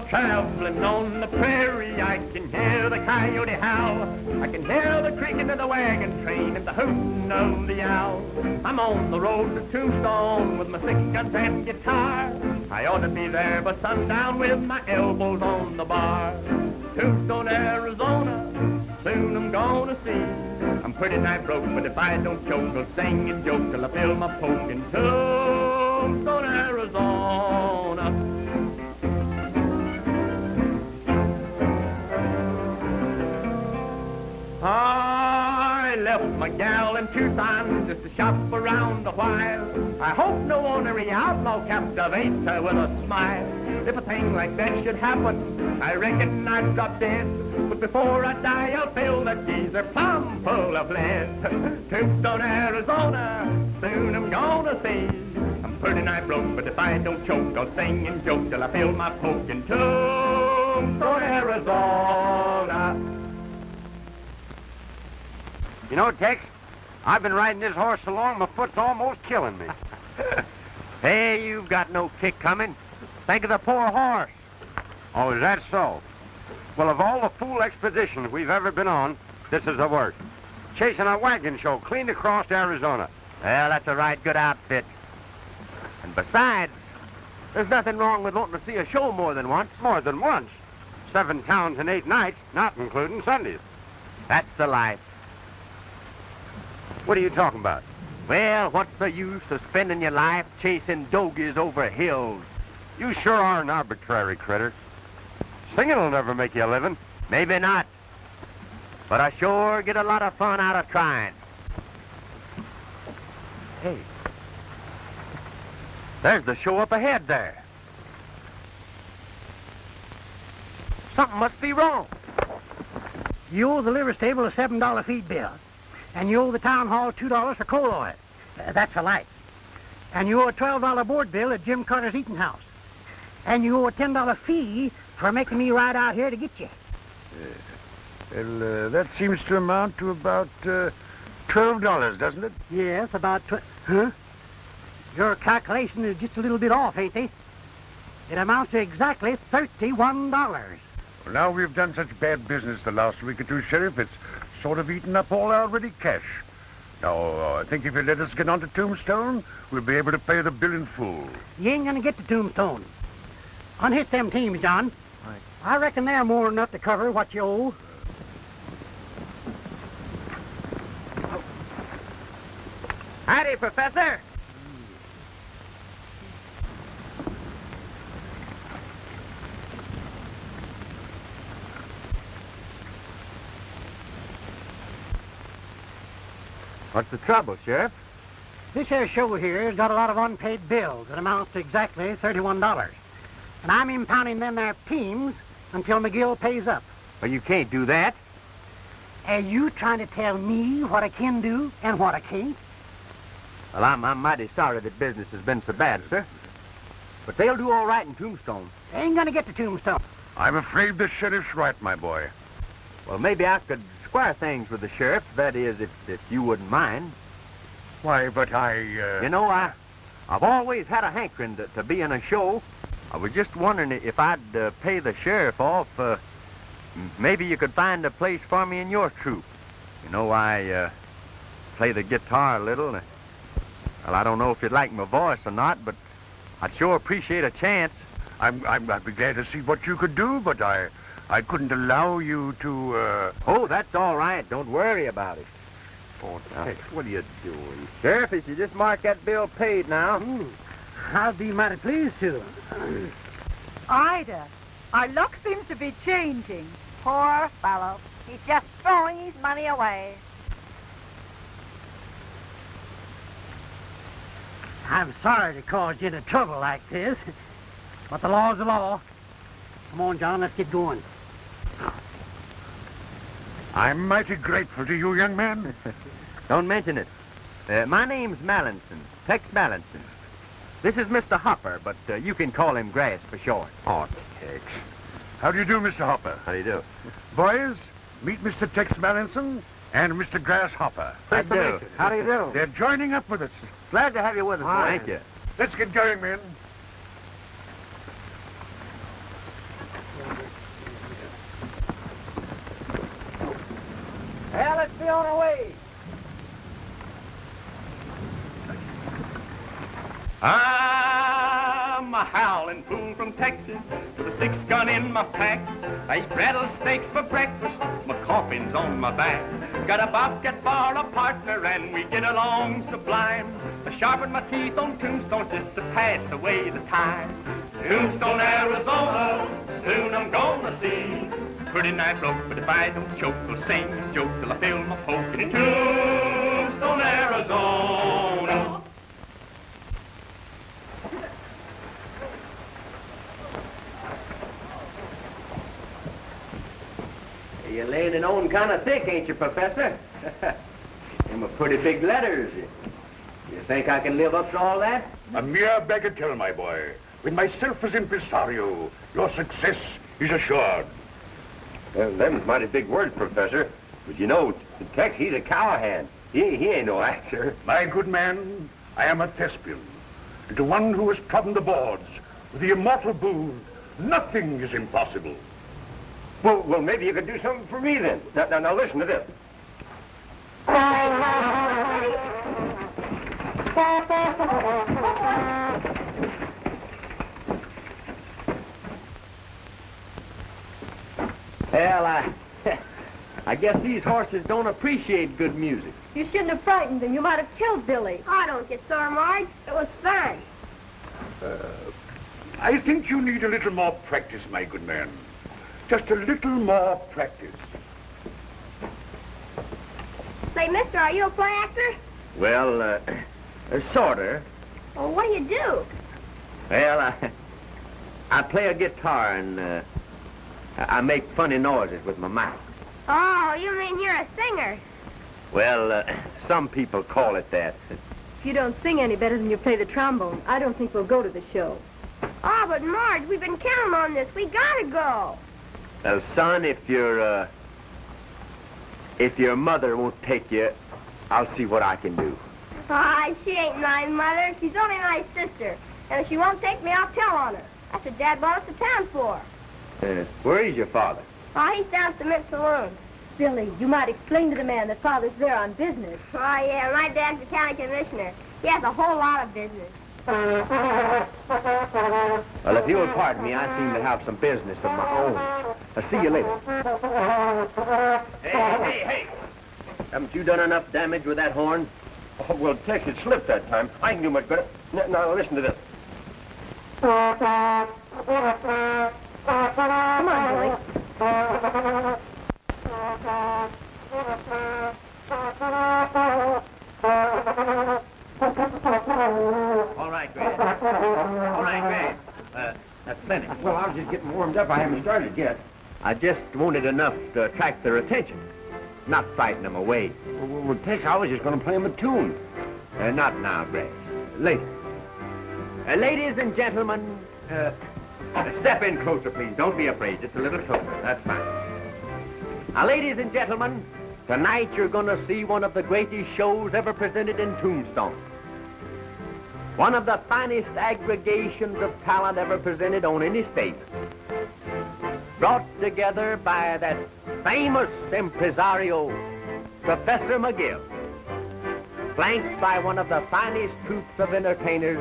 while traveling on the prairie, I can hear the coyote howl. I can hear the creaking of the wagon train and the hooting of the owl. I'm on the road to Tombstone with my 6 guns and guitar. I ought to be there by sundown with my elbows on the bar. Tombstone, Arizona, soon I'm gonna see. I'm pretty nigh broke, but if I don't choke, I'll sing and joke till I feel my poke in Tombstone, Arizona. I left my gal in Tucson just to shop around a while. I hope no ornery outlaw captivates her with a smile. If a thing like that should happen, I reckon I'd drop dead. But before I die, I'll fill that geezer plumb full of lead. Tombstone, Arizona, soon I'm gonna see. I'm pretty nigh broke, but if I don't choke, I'll sing and joke till I feel my poke in Tombstone, Arizona. You know, Tex, I've been riding this horse so long, my foot's almost killing me. Hey, you've got no kick coming. Think of the poor horse. Oh, is that so? Well, of all the fool expeditions we've ever been on, this is the worst. Chasing a wagon show clean across Arizona. Well, that's a right good outfit. And besides, there's nothing wrong with wanting to see a show more than once. More than once. 7 towns and 8 nights, not including Sundays. That's the life. What are you talking about? Well, what's the use of spending your life chasing dogies over hills? You sure are an arbitrary critter. Singing will never make you a living. Maybe not. But I sure get a lot of fun out of trying. Hey, there's the show up ahead there. Something must be wrong. You owe the liver stable a $7 feed bill. And you owe the town hall $2 for coal oil. That's for lights. And you owe a $12 board bill at Jim Carter's eating house. And you owe a $10 fee for making me ride out here to get you. Well, that seems to amount to about $12, doesn't it? Yes, about Huh? Your calculation is just a little bit off, ain't they? It amounts to exactly $31. Well, now we've done such bad business the last week or two, Sheriff, it's sort of eaten up all our ready cash. Now, I think if you let us get on to Tombstone, we'll be able to pay the bill in full. You ain't gonna get to Tombstone. Unhitch them teams, John. Right. I reckon they're more than enough to cover what you owe. Howdy, Professor. What's the trouble, Sheriff? This here show here's got a lot of unpaid bills that amounts to exactly $31. And I'm impounding them there teams until McGill pays up. Well, you can't do that. Are you trying to tell me what I can do and what I can't? Well, I'm mighty sorry that business has been so bad, sir. But they'll do all right in Tombstone. They ain't gonna get to Tombstone. I'm afraid the Sheriff's right, my boy. Well, maybe I could square things with the sheriff. That is, if you wouldn't mind. Why, but You know, I've always had a hankering to be in a show. I was just wondering if I'd pay the sheriff off. Maybe you could find a place for me in your troupe. You know, I play the guitar a little. Well, I don't know if you'd like my voice or not, but I'd sure appreciate a chance. I'd be glad to see what you could do, but I couldn't allow you to, Oh, that's all right. Don't worry about it. Oh, Tex, what are you doing? Sheriff, if you just mark that bill paid now. I'll be mighty pleased to. Ida, our luck seems to be changing. Poor fellow. He's just throwing his money away. I'm sorry to cause you into trouble like this, but the law's the law. Come on, John, let's get going. I'm mighty grateful to you, young man. Don't mention it. My name's Mallinson, Tex Mallinson. This is Mr. Hopper, but you can call him Grass for short. Oh, Tex. How do you do, Mr. Hopper? How do you do? Boys, meet Mr. Tex Mallinson and Mr. Grasshopper. How do you do? How do you do? They're joining up with us. Glad to have you with us. Thank you. Let's get going, men. be on our way. I'm a howling fool from Texas with a 6-gun in my pack. I eat rattlesnakes for breakfast, my coffin's on my back. Got a bobcat for a partner and we get along sublime. I sharpen my teeth on tombstones just to pass away the time. Tombstone, Arizona, soon I'm gonna see. Pretty nice bloke, but if I don't choke, I'll sing this joke till I feel my poke in Tombstone, Arizona. You're laying it on kind of thick, ain't you, Professor? Them are pretty big letters. You think I can live up to all that? A mere bagatelle, my boy. With myself as impresario, your success is assured. Well, them's mighty big words, Professor. But you know, Tex, he's a cowhand. He ain't no actor. My good man, I am a thespian. And to one who has trodden the boards with the immortal boon, nothing is impossible. Well, maybe you could do something for me then. Now listen to this. Well, I guess these horses don't appreciate good music. You shouldn't have frightened them. You might have killed Billy. I don't get sore, Marge. It was fun. I think you need a little more practice, my good man. Just a little more practice. Say, mister, are you a play actor? Well, sorta. Well, what do you do? Well, I play a guitar and I make funny noises with my mouth. Oh, you mean you're a singer? Well, some people call it that. If you don't sing any better than you play the trombone, I don't think we'll go to the show. Oh, but Marge, we've been counting on this. We gotta go. Well, son, if your mother won't take you, I'll see what I can do. Ah, she ain't my mother. She's only my sister. And if she won't take me, I'll tell on her. That's what Dad brought us to town for. Where is your father? Oh, he's down at the Mint Saloon. Billy, you might explain to the man that Father's there on business. Oh, yeah, my dad's the county commissioner. He has a whole lot of business. Well, if you'll pardon me, I seem to have some business of my own. I'll see you later. Hey! Haven't you done enough damage with that horn? Oh, well, Tex, it slipped that time. I can do much better. Now listen to this. Come on, Billy. All right, Grant. That's plenty. Well, I was just getting warmed up. I haven't started yet. I just wanted enough to attract their attention, not frighten them away. Well, Tex, I was just going to play him a tune. Not now, Grace. Later. Ladies and gentlemen, step in closer, please. Don't be afraid. Just a little closer. That's fine. Now, ladies and gentlemen, tonight you're going to see one of the greatest shows ever presented in Tombstone. One of the finest aggregations of talent ever presented on any stage. Brought together by that famous impresario, Professor McGill. Flanked by one of the finest troupes of entertainers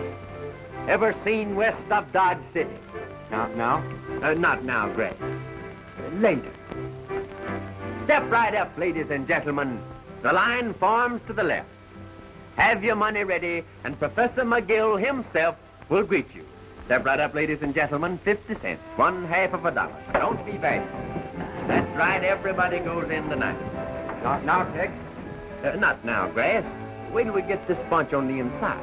ever seen west of Dodge City. Not now, Grace. Later. Step right up, ladies and gentlemen. The line forms to the left. Have your money ready, and Professor McGill himself will greet you. Step right up, ladies and gentlemen. 50 cents, $1/2 of a dollar. Don't be bashful. That's right, everybody goes in tonight. Not now, Tex. Not now, Grace. Wait till we get this bunch on the inside.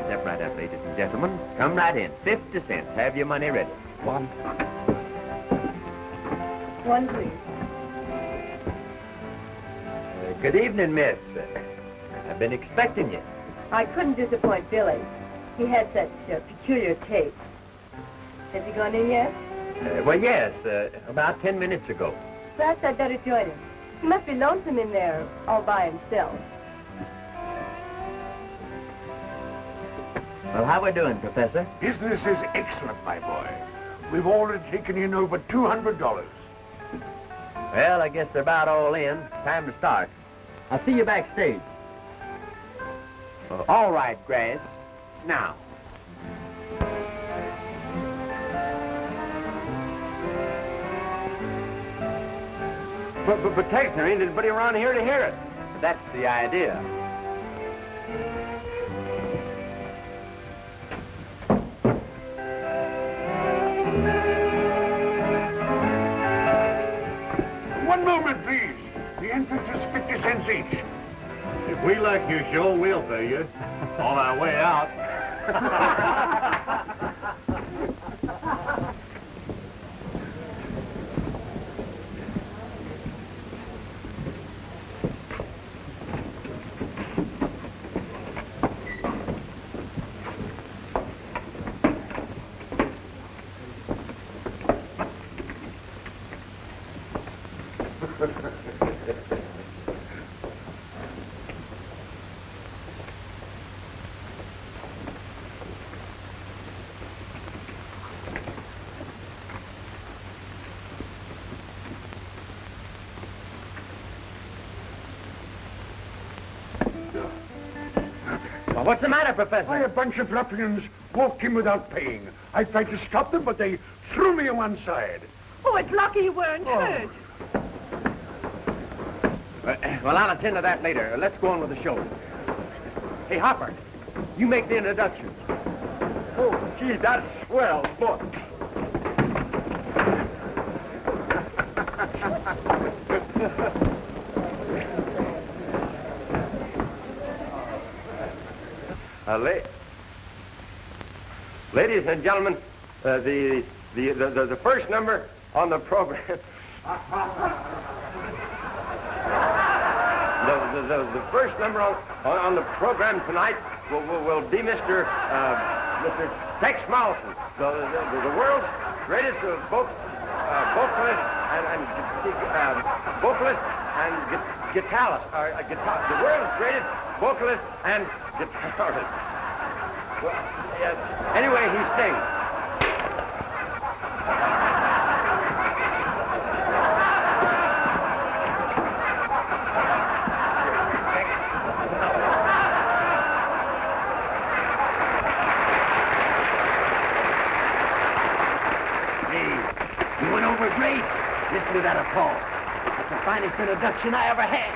Step right up, ladies and gentlemen. Come right in. 50 cents. Have your money ready. One, please. Good evening, miss. I've been expecting you. I couldn't disappoint Billy. He had such peculiar taste. Has he gone in yet? Well, yes, about 10 minutes ago. Perhaps I'd better join him. He must be lonesome in there all by himself. Well, how we doing, Professor? Business is excellent, my boy. We've already taken in over $200. Well, I guess they're about all in. Time to start. I'll see you backstage. All right, Grass. Now. But Tex, there ain't anybody around here to hear it. That's the idea. One moment, please. The entrance is 50 cents each. If we like your show, we'll pay you. On our way out. Well, what's the matter, Professor? Why, a bunch of ruffians walked in without paying. I tried to stop them, but they threw me on one side. Oh, it's lucky you weren't hurt. Well, I'll attend to that later. Let's go on with the show. Hey, Hopper, you make the introduction. Oh, gee, that's swell. Look. Ladies and gentlemen, the first number on the program. The first number on the program tonight will be Mr. Tex Mallison, the world's greatest vocalist and guitarist. The world's greatest vocalist and guitarist. Well, yes. Anyway, he sings. You went over great. Listen to that applause. That's the finest introduction I ever had.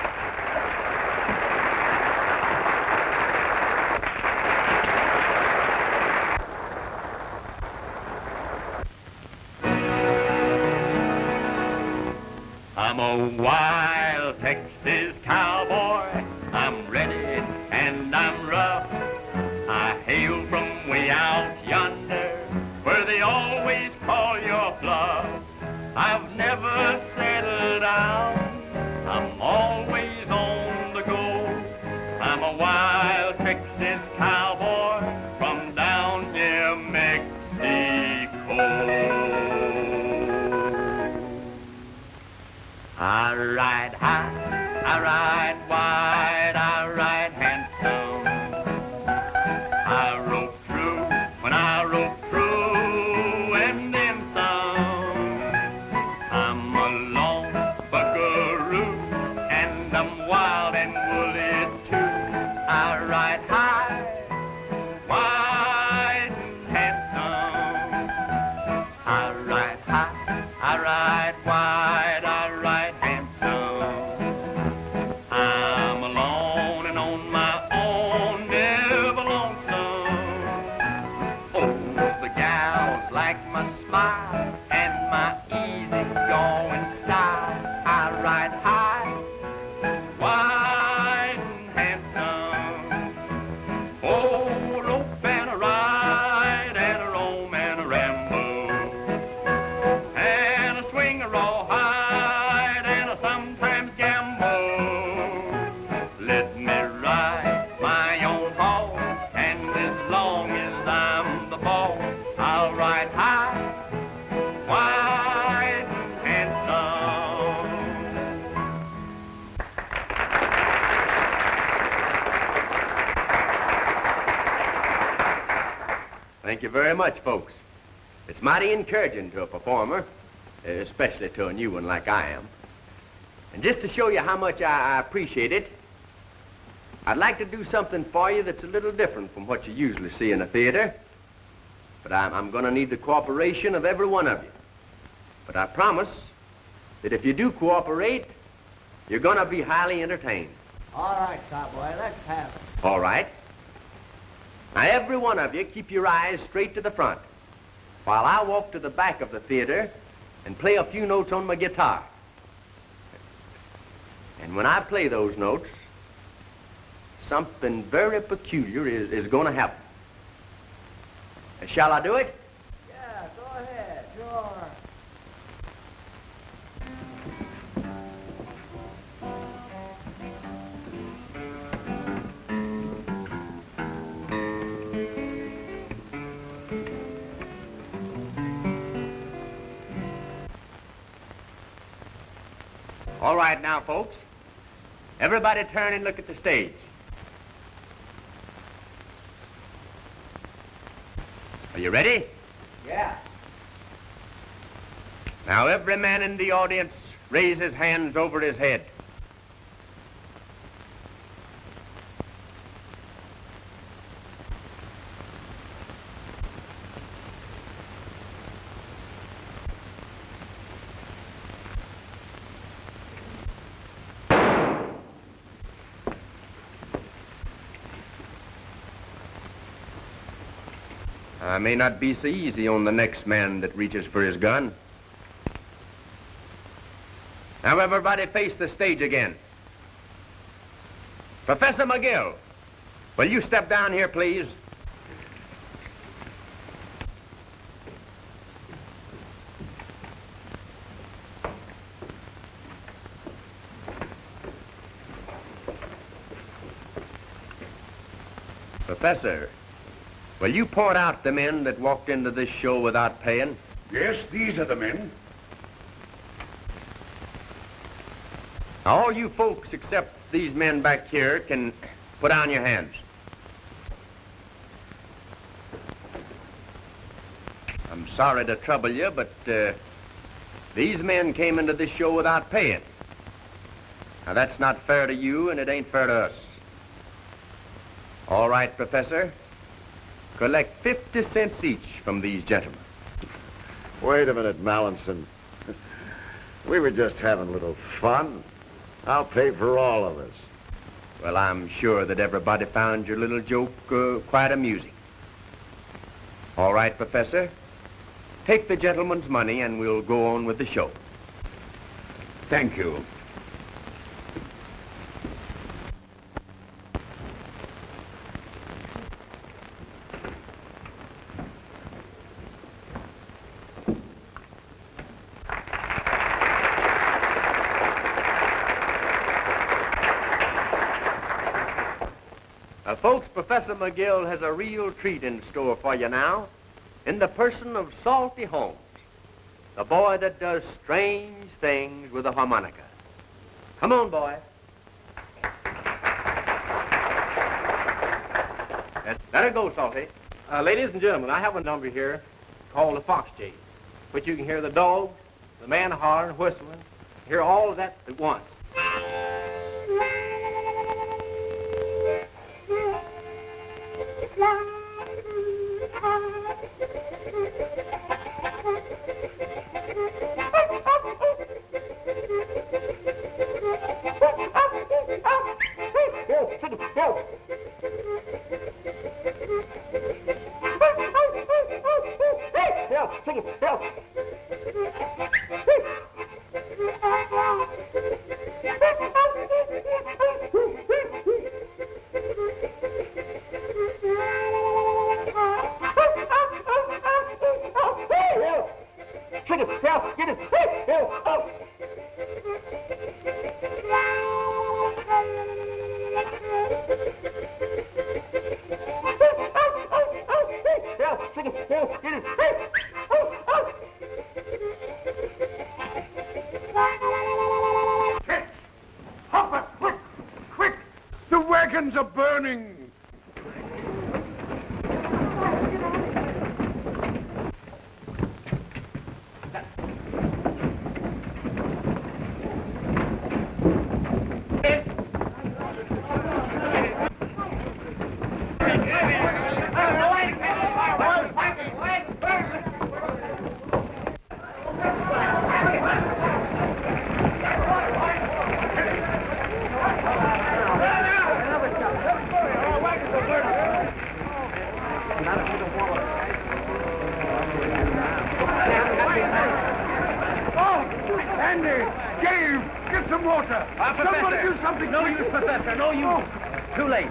I'm a wild Texas cowboy. I'm ready and I'm rough. I hail from way out yonder, where they always call your bluff. I've never settled down. I'm always on the go. I'm a wild Texas cowboy from down near Mexico. I ride high, I ride wide, I ride handsome. I rope true when I rope true, and then some. I'm a lone buckaroo, and I'm wild and woolly too. I ride high, wide, and handsome. I ride high, I ride wide, I ride handsome. I'm alone and on my own, never lonesome. Oh, the gals like my smile and my easy-going style. I ride high, wide, and handsome. Oh, rope and a ride and a roam and a ramble, and a swing a rawhide and a sometimes gamble. Let me ride my own horse, and as long as I'm the boss, I'll ride high, wide, and handsome. Thank you very much, folks. It's mighty encouraging to a performer, especially to a new one like I am. And just to show you how much I appreciate it, I'd like to do something for you that's a little different from what you usually see in a theater. But I'm going to need the cooperation of every one of you. But I promise that if you do cooperate, you're going to be highly entertained. All right, cowboy, let's have it. All right. Now, every one of you, keep your eyes straight to the front while I walk to the back of the theater and play a few notes on my guitar. And when I play those notes, something very peculiar is going to happen. Shall I do it? Yeah, go ahead, sure. All right now, folks. Everybody turn and look at the stage. Are you ready? Yeah. Now, every man in the audience raise his hands over his head. I may not be so easy on the next man that reaches for his gun. Now everybody face the stage again. Professor McGill, will you step down here, please? Professor, will you point out the men that walked into this show without paying? Yes, these are the men. All you folks except these men back here can put down your hands. I'm sorry to trouble you, but these men came into this show without paying. Now, that's not fair to you, and it ain't fair to us. All right, Professor. Collect 50 cents each from these gentlemen. Wait a minute, Mallinson. We were just having a little fun. I'll pay for all of us. Well, I'm sure that everybody found your little joke quite amusing. All right, Professor. Take the gentleman's money and we'll go on with the show. Thank you. Folks, Professor McGill has a real treat in store for you now, in the person of Salty Holmes, the boy that does strange things with a harmonica. Come on, boy. Let it go, Salty. Ladies and gentlemen, I have a number here called the Fox Chase, which you can hear the dogs, the man hollering, whistling, hear all of that at once. The wagons are burning! Andy! Dave! Get some water! Somebody do something! No use, Professor, no use. Too late.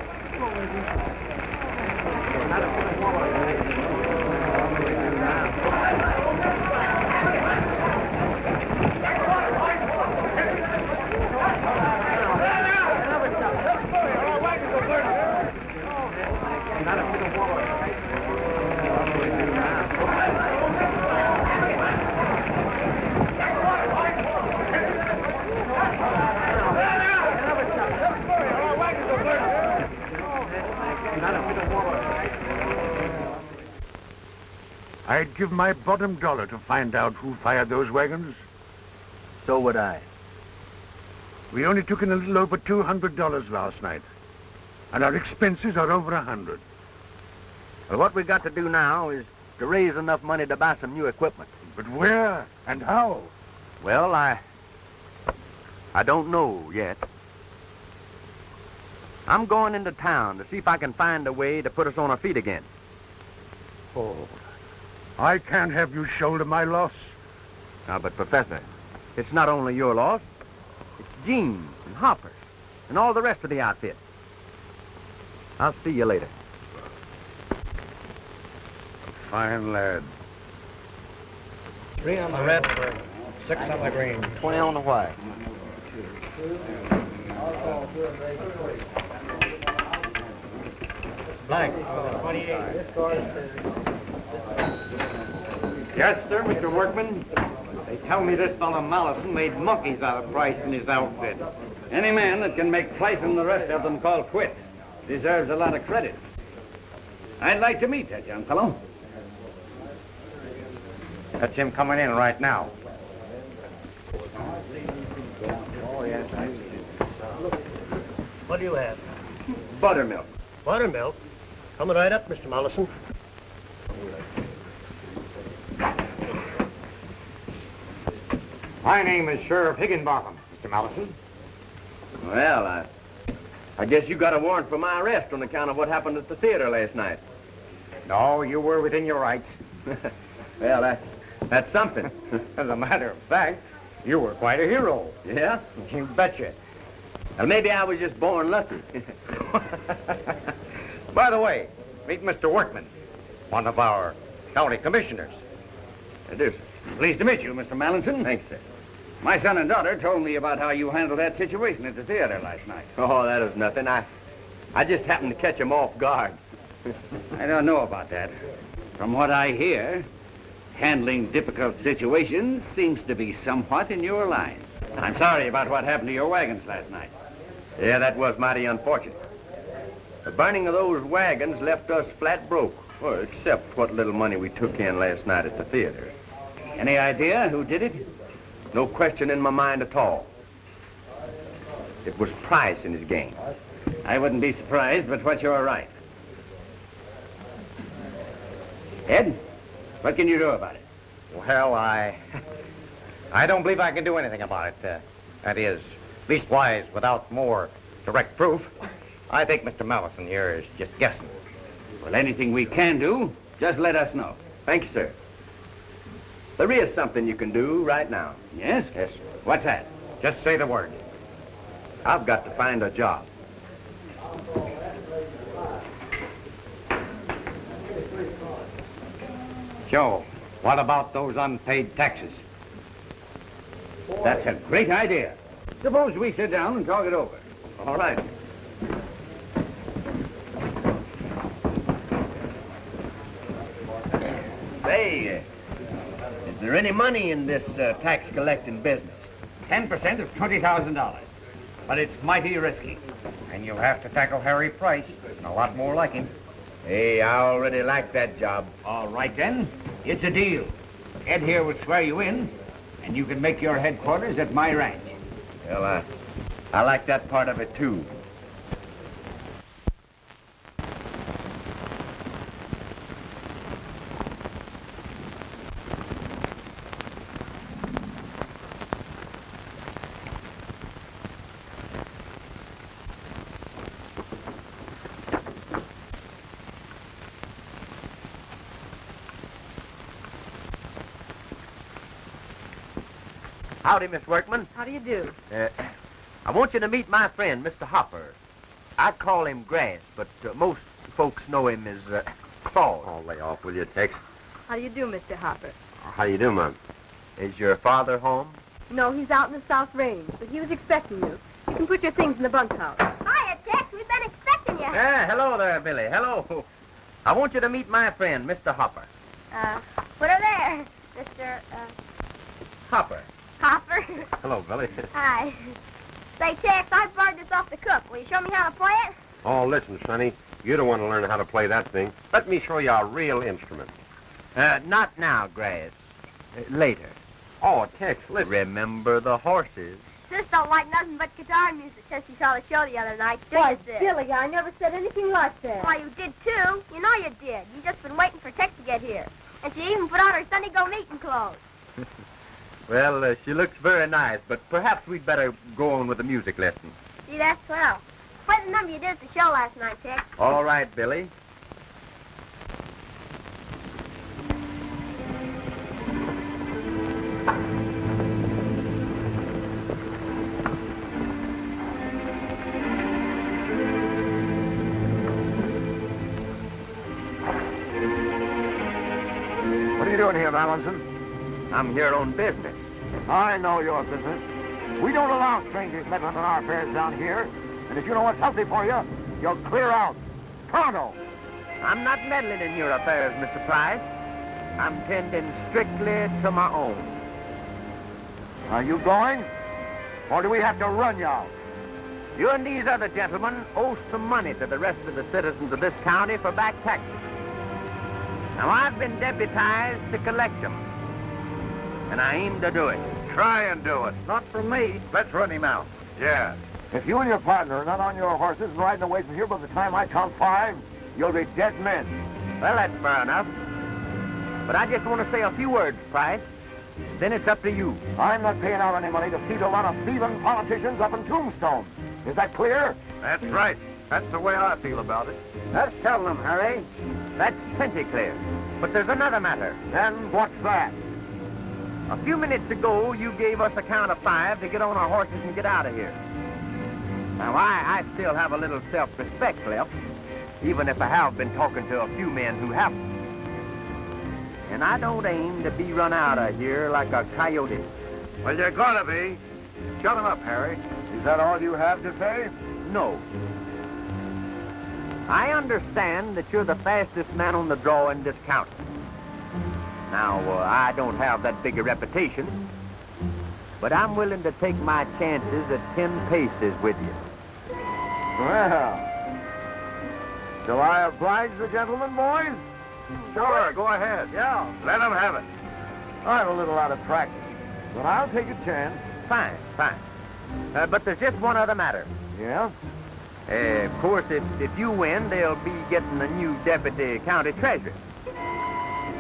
I'd give my bottom dollar to find out who fired those wagons. So would I. We only took in a little over $200 last night. And our expenses are over 100. Well, what we got to do now is to raise enough money to buy some new equipment. But where and how? Well, I don't know yet. I'm going into town to see if I can find a way to put us on our feet again. Oh, I can't have you shoulder my loss. Now, but Professor, it's not only your loss. It's Gene's and Hopper's and all the rest of the outfit. I'll see you later. Fine lad. 3 on the red, 6 on the green. 20 on the white. Blank. 28. Yes, sir, Mr. Workman. They tell me this fellow Mallison made monkeys out of Price in his outfit. Any man that can make Price and the rest of them call quits deserves a lot of credit. I'd like to meet that young fellow. That's him coming in right now. What do you have? Buttermilk. Buttermilk? Coming right up, Mr. Mollison. My name is Sheriff Higginbotham, Mr. Mallison. Well, I guess you got a warrant for my arrest on account of what happened at the theater last night. No, you were within your rights. Well, that's something. As a matter of fact, you were quite a hero. Yeah? You betcha. Well, maybe I was just born lucky. By the way, meet Mr. Workman, one of our county commissioners. I do, sir. Pleased to meet you, Mr. Mallinson. Thanks, sir. My son and daughter told me about how you handled that situation at the theater last night. Oh, that was nothing. I just happened to catch him off guard. I don't know about that. From what I hear, handling difficult situations seems to be somewhat in your line. I'm sorry about what happened to your wagons last night. Yeah, that was mighty unfortunate. The burning of those wagons left us flat broke. Well, except what little money we took in last night at the theater. Any idea who did it? No question in my mind at all. It was Price and his gang. I wouldn't be surprised, but what you're right. Ed, what can you do about it? Well, I don't believe I can do anything about it. That is, leastwise, without more direct proof. I think Mr. Mallison here is just guessing. Well, anything we can do, just let us know. Thank you, sir. There is something you can do right now. Yes? Yes, sir. What's that? Just say the word. I've got to find a job. Joe, what about those unpaid taxes? That's a great idea. Suppose we sit down and talk it over. All right. Say, is there any money in this tax collecting business? 10% of $20,000. But it's mighty risky. And you'll have to tackle Harry Price, and a lot more like him. Hey, I already like that job. All right, then. It's a deal. Ed here would swear you in, and you can make your headquarters at my ranch. Well, I like that part of it, too. Howdy, Miss Workman. How do you do? I want you to meet my friend, Mr. Hopper. I call him Grass, but most folks know him as Claus. Oh, lay off with you, Tex. How do you do, Mr. Hopper? How you do, Mom? Is your father home? No, he's out in the South Range, but he was expecting you. You can put your things in the bunkhouse. Hiya, Tex. We've been expecting you. Hello there, Billy. Hello. I want you to meet my friend, Mr. Hopper. Put her there, Mr. Hopper. Hopper. Hello, Billy. Hi. Say, Tex, I borrowed this off the cook. Will you show me how to play it? Oh, listen, Sonny. You don't want to learn how to play that thing. Let me show you a real instrument. Not now, Grass. Later. Oh, Tex, listen. Remember the horses. Sis don't like nothing but guitar music since she saw the show the other night. Do Why, you, Sis? Billy, I never said anything like that. Why, you did, too. You know you did. You just been waiting for Tex to get here. And she even put on her Sunday go-meeting clothes. Well, she looks very nice, but perhaps we'd better go on with the music lesson. See, that's swell. Play the number you did at the show last night, Tex. All right, Billy. What are you doing here, Mallinson? I'm here on business. I know your business. We don't allow strangers meddling in our affairs down here. And if you know what's healthy for you, you'll clear out. Pronto. I'm not meddling in your affairs, Mr. Price. I'm tending strictly to my own. Are you going? Or do we have to run you out? You and these other gentlemen owe some money to the rest of the citizens of this county for back taxes. Now, I've been deputized to collect them, and I aim to do it. Try and do it. Not from me. Let's run him out. Yeah. If you and your partner are not on your horses and riding away from here by the time I count 5, you'll be dead men. Well, that's fair enough. But I just want to say a few words, Price. Then it's up to you. I'm not paying out any money to feed a lot of thieving politicians up in Tombstone. Is that clear? That's right. That's the way I feel about it. Let's tell them, Harry. That's plenty clear. But there's another matter. Then what's that? A few minutes ago, you gave us a count of 5 to get on our horses and get out of here. Now, I still have a little self-respect left, even if I have been talking to a few men who haven't. And I don't aim to be run out of here like a coyote. Well, you're gonna be. Shut him up, Harry. Is that all you have to say? No. I understand that you're the fastest man on the draw in this county. Now, I don't have that big a reputation, but I'm willing to take my chances at 10 paces with you. Well, shall I oblige the gentleman, boys? Sure, go ahead. Yeah. Let him have it. I'm a little out of practice, but I'll take a chance. Fine. But there's just one other matter. Yeah? Of course, if you win, they'll be getting a new deputy county treasurer.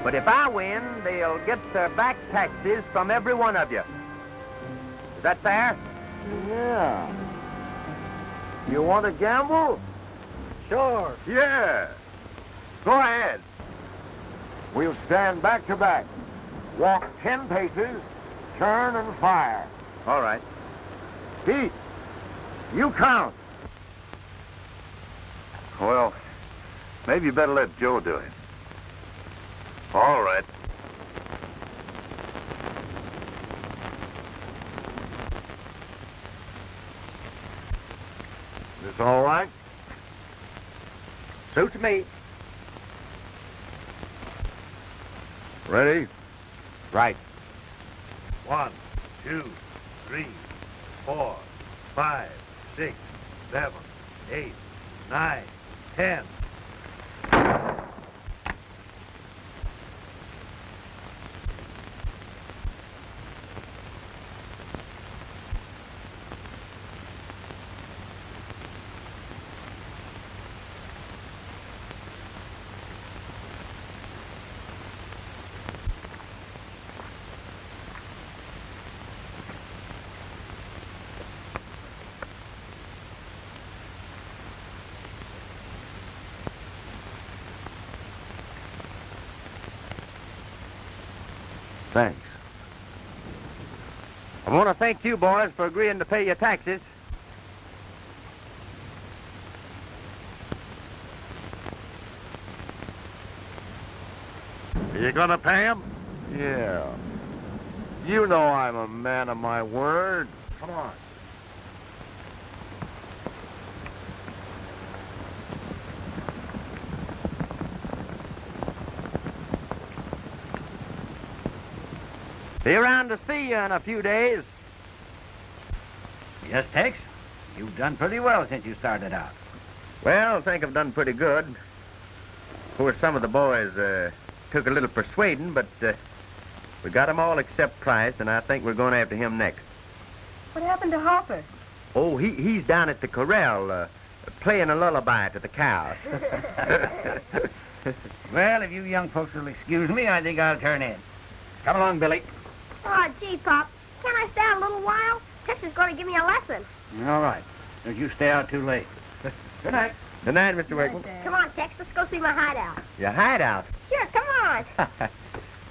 But if I win, they'll get their back taxes from every one of you. Is that fair? Yeah. You want to gamble? Sure. Yeah. Go ahead. We'll stand back to back. Walk 10 paces, turn and fire. All right. Pete, you count. Well, maybe you better let Joe do it. All right. This all right? Suits me. Ready? Right. 1, 2, 3, 4, 5, 6, 7, 8, 9, 10. Thanks. I want to thank you boys for agreeing to pay your taxes. Are you gonna pay him? Yeah. You know I'm a man of my word. Come on. Be around to see you in a few days. Yes, Tex. You've done pretty well since you started out. Well, I think I've done pretty good. Of course, some of the boys took a little persuading, but we got 'em all except Price, and I think we're going after him next. What happened to Hopper? Oh, he's down at the corral, playing a lullaby to the cows. Well, if you young folks will excuse me, I think I'll turn in. Come along, Billy. Oh, gee, Pop. Can't I stay out a little while? Tex is going to give me a lesson. All right. Don't you stay out too late. Good night. Good night, Mr. Wakeman. Come on, Tex. Let's go see my hideout. Your hideout? Sure, come on.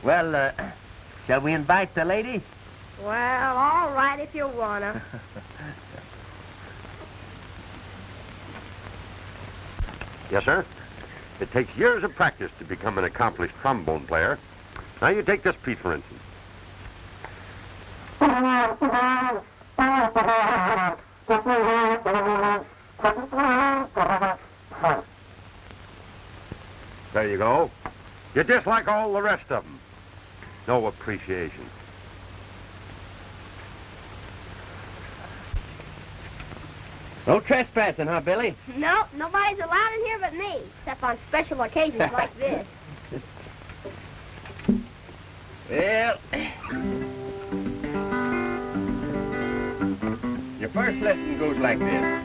Well, shall we invite the lady? Well, all right if you wanna. Yes, sir. It takes years of practice to become an accomplished trombone player. Now you take this piece, for instance. There you go. You're just like all the rest of them. No appreciation. No trespassing, huh, Billy? No, nobody's allowed in here but me, except on special occasions like this. Well, your first lesson goes like this.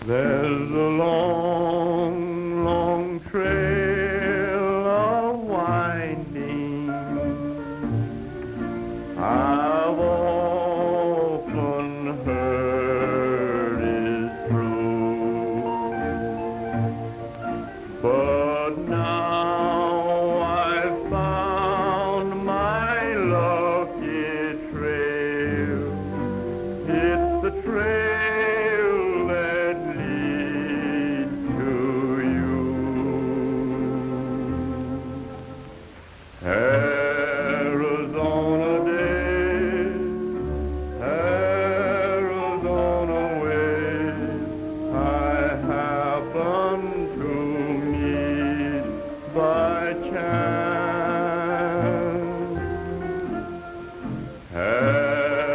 There's a long, long trail of winding. I've often heard is true, but now I've found my lucky trail. It's the trail that leads to you. Arizona days, Arizona ways, I happen to meet by chance.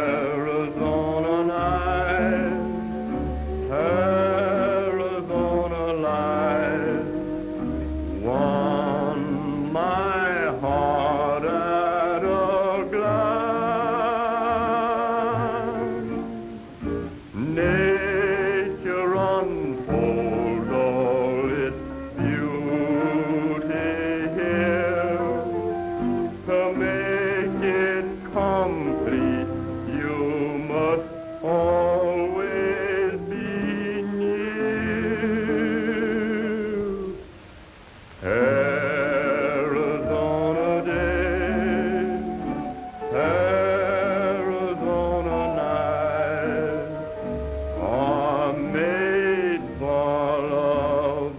Arizona nights, Arizona lights, won my heart at a glance. Nature unfolds all its beauty here. To make it complete, you must always be near. Arizona days, Arizona nights are made for love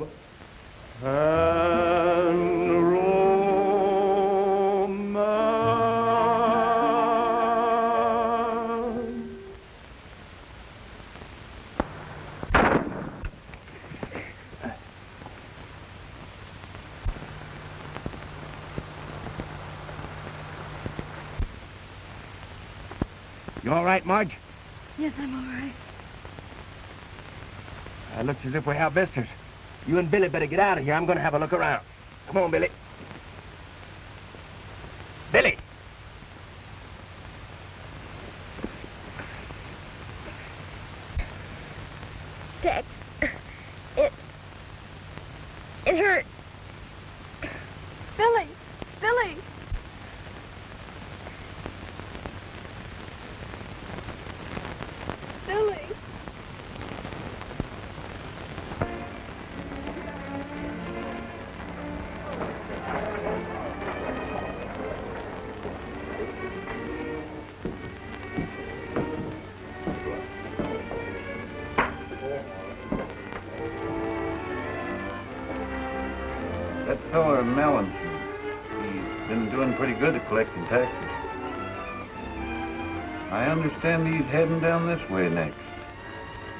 and romance. You all right, Marge? Yes, I'm all right. It looks as if we have visitors. You and Billy better get out of here. I'm going to have a look around. Come on, Billy. Billy! Tex, it hurt. Billy, Billy. Billy. fellow Mellon. He's been doing pretty good at collecting taxes. I understand he's heading down this way next.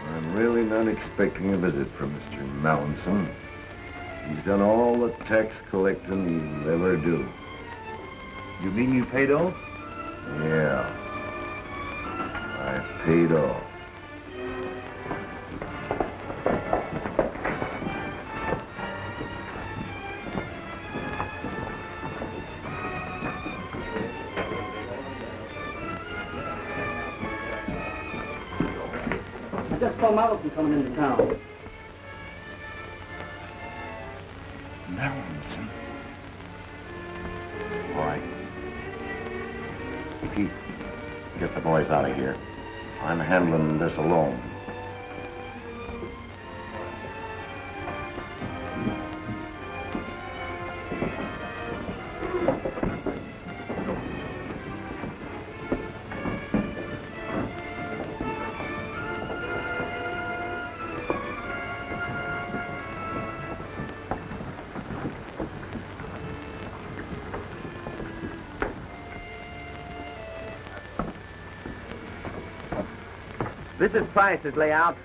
I'm really not expecting a visit from Mr. Mallinson. He's done all the tax collecting he'll ever do. You mean you paid off? Yeah. I paid off. Just saw Mallinson coming into town. Mallinson? All right. Pete, get the boys out of here. I'm handling this alone. This is Price's layout.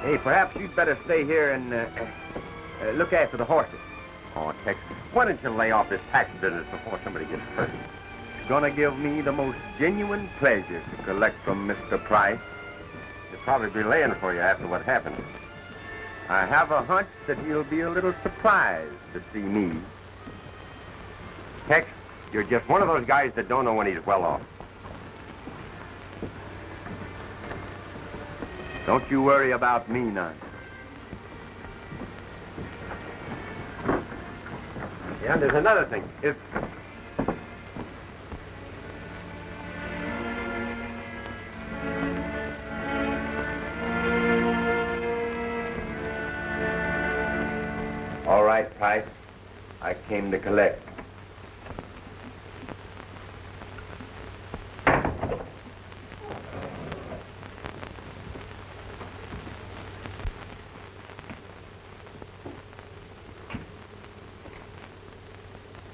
Hey, perhaps you'd better stay here and look after the horses. Oh, Tex, why don't you lay off this tax business before somebody gets hurt? It's gonna give me the most genuine pleasure to collect from Mr. Price. He'll probably be laying for you after what happened. I have a hunch that he'll be a little surprised to see me. Tex, you're just one of those guys that don't know when he's well off. Don't you worry about me none. Yeah, and there's another thing. If... All right, Price. I came to collect.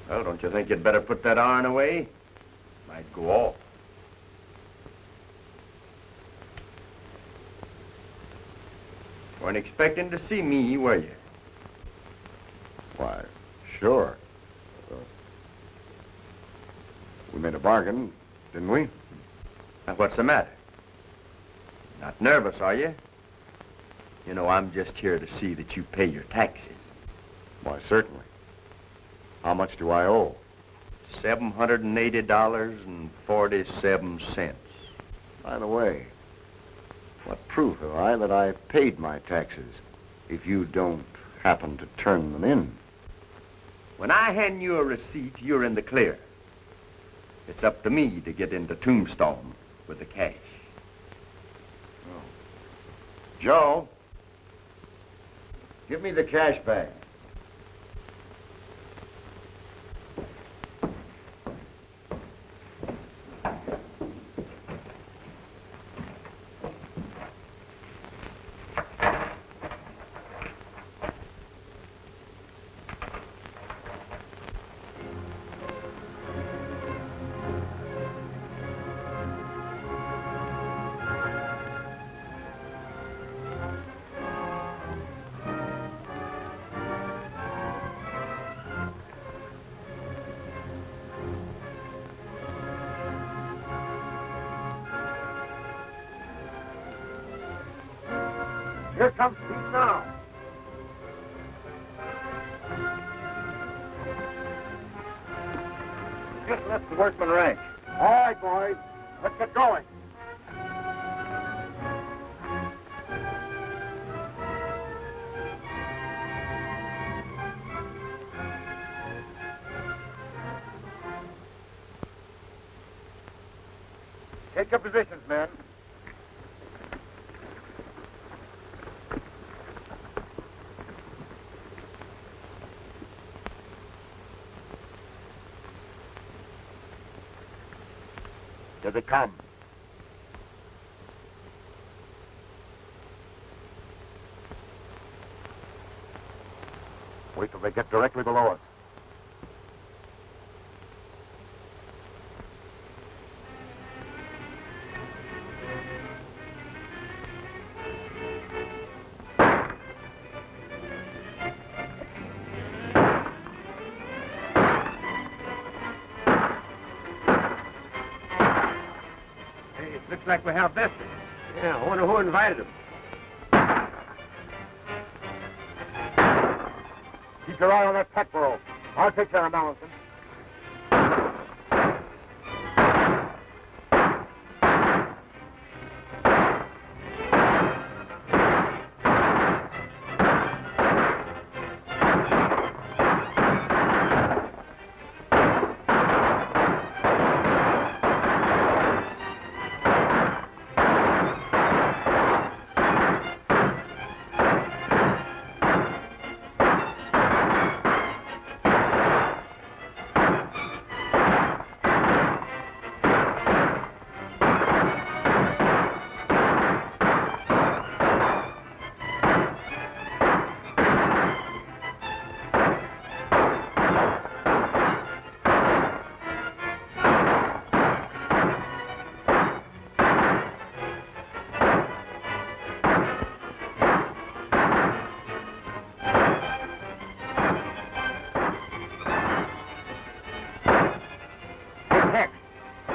Well, don't you think you'd better put that iron away? Might go off. Weren't expecting to see me, were you? Why, sure. We made a bargain, didn't we? Now, what's the matter? Not nervous, are you? You know, I'm just here to see that you pay your taxes. Why, certainly. How much do I owe? $780.47. By the way, what proof have I that I paid my taxes if you don't happen to turn them in? When I hand you a receipt, you're in the clear. It's up to me to get into Tombstone with the cash. Oh. Joe, give me the cash bag. Here comes Pete now. Just left the workman ranch. All right, boys. Let's get going. Take your positions, men. Here they come. Wait till they get directly below us. Hey, it looks like we have this. Yeah, I wonder who invited them. Keep your eye on that pack rope. I'll take care of Mallinson.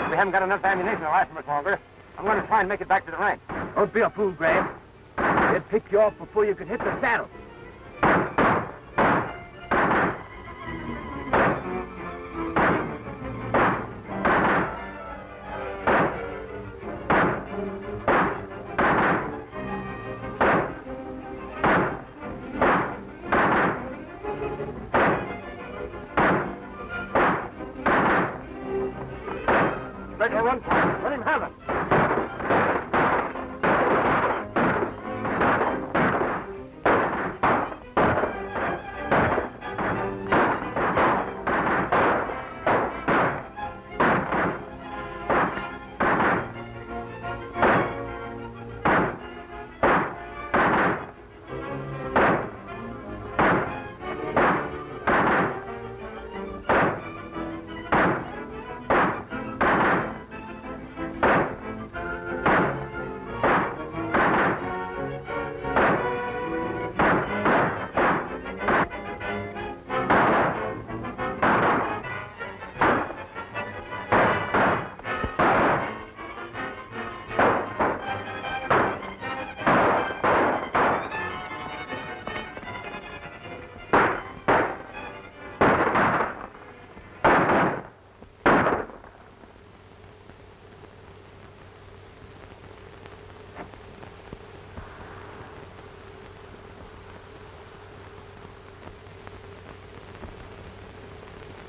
We haven't got enough ammunition to last much longer. I'm going to try and make it back to the ranch. Don't be a fool, Graham. They'd pick you off before you could hit the saddle. Make a run for it. Let him have it.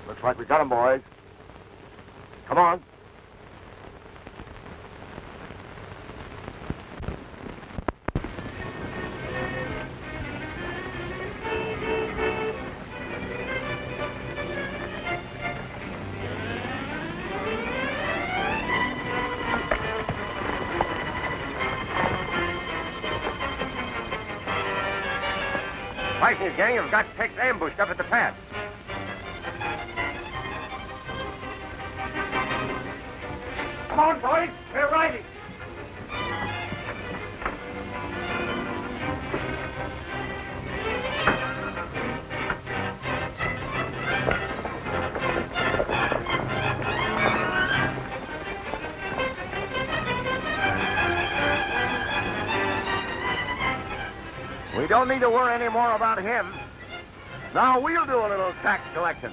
Looks like we got 'em, boys. Come on. Mike and his gang have got Tex ambushed up at the pass. Come on, boys. We're riding. We don't need to worry any more about him. Now we'll do a little tax collection.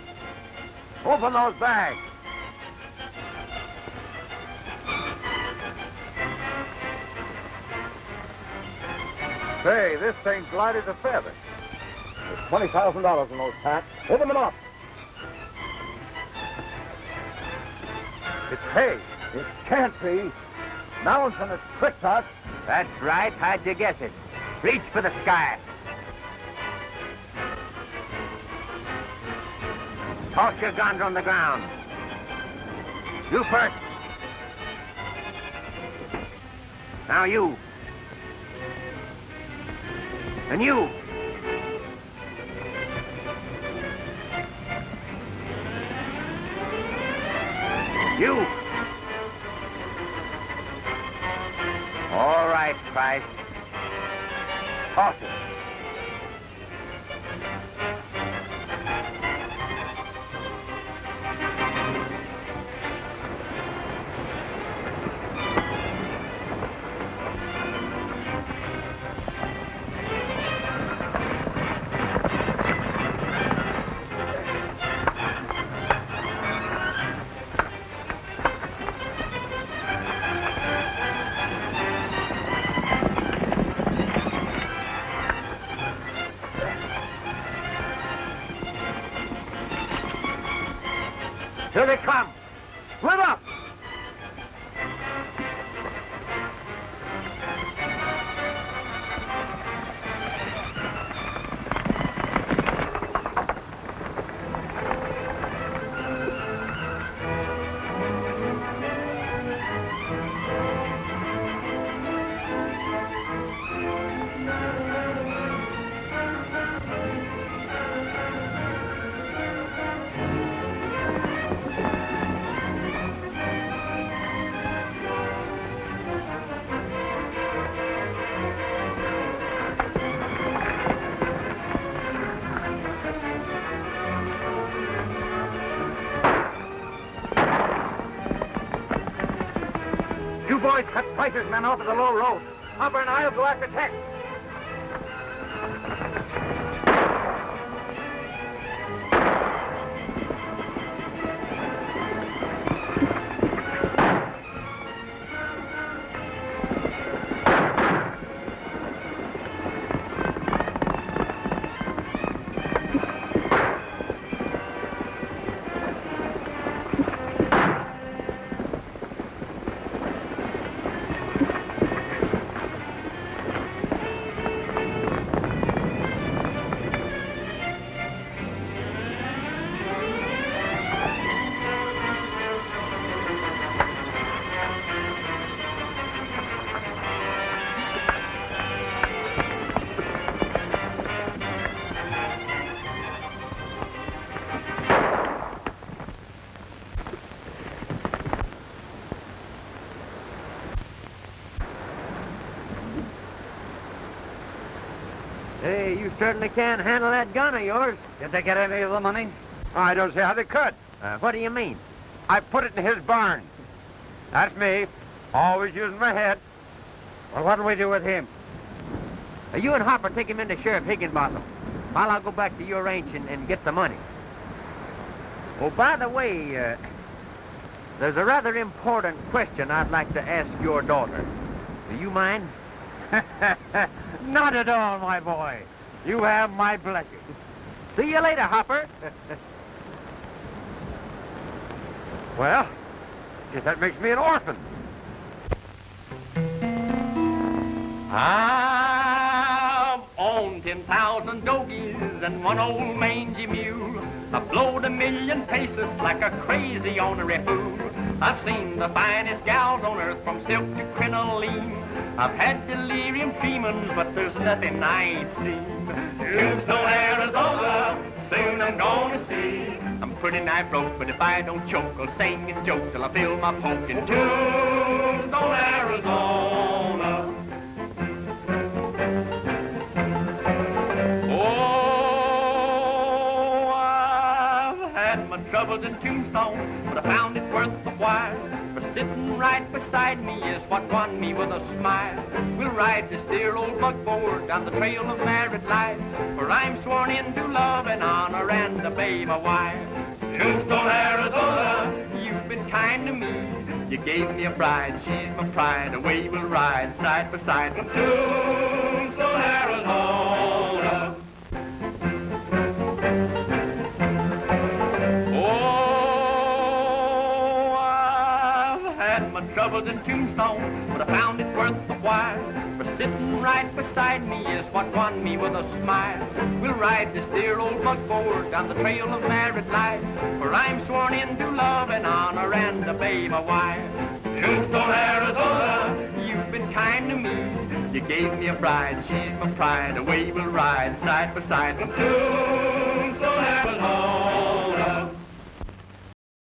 Open those bags. Say, this thing's light as a feather. There's $20,000 in those packs. Open them up. It's hay. It can't be. Mallinson has tricked us. That's right. How'd you guess it? Reach for the sky. Toss your guns on the ground. You first. Now you. And you. You. All right, Price. Toss it. Here they come. Split up. You boys cut Price's men off at the low road. Hopper and I'll go after Tex. Hey, you certainly can handle that gun of yours. Did they get any of the money? I don't see how they could. What do you mean? I put it in his barn. That's me. Always using my head. Well, what'll we do with him? You and Hopper take him into Sheriff Higginbotham, while I'll go back to your ranch and get the money. Oh, by the way, there's a rather important question I'd like to ask your daughter. Do you mind? Not at all, my boy. You have my blessing. See you later, Hopper. Well, guess that makes me an orphan. I've owned 10,000 dogies and one old mangy mule. I've blowed 1,000,000 paces like a crazy ornery fool. I've seen the finest gals on earth from silk to crinoline. I've had delirium tremens, but there's nothing I ain't seen. Tombstone, Arizona, soon I'm gonna see. I'm pretty nigh broke, but if I don't choke, I'll sing and joke till I feel my poke in Tombstone, Arizona. Oh, I've had my troubles in Tombstone, but I found it worth the while. For sitting right beside me is what won me with a smile. We'll ride this dear old buckboard down the trail of married life, for I'm sworn into love and honor and obey my wife. Tombstone, Arizona, you've been kind to me. You gave me a bride, she's my pride. Away we'll ride side by side from Tombstone, Arizona. My troubles in Tombstone, but I found it worth the while. For sitting right beside me is what won me with a smile. We'll ride this dear old buckboard down the trail of married life, for I'm sworn into love and honor and obey my wife. Tombstone, Arizona, you've been kind to me. You gave me a bride, she's my pride. Away we'll ride side by side.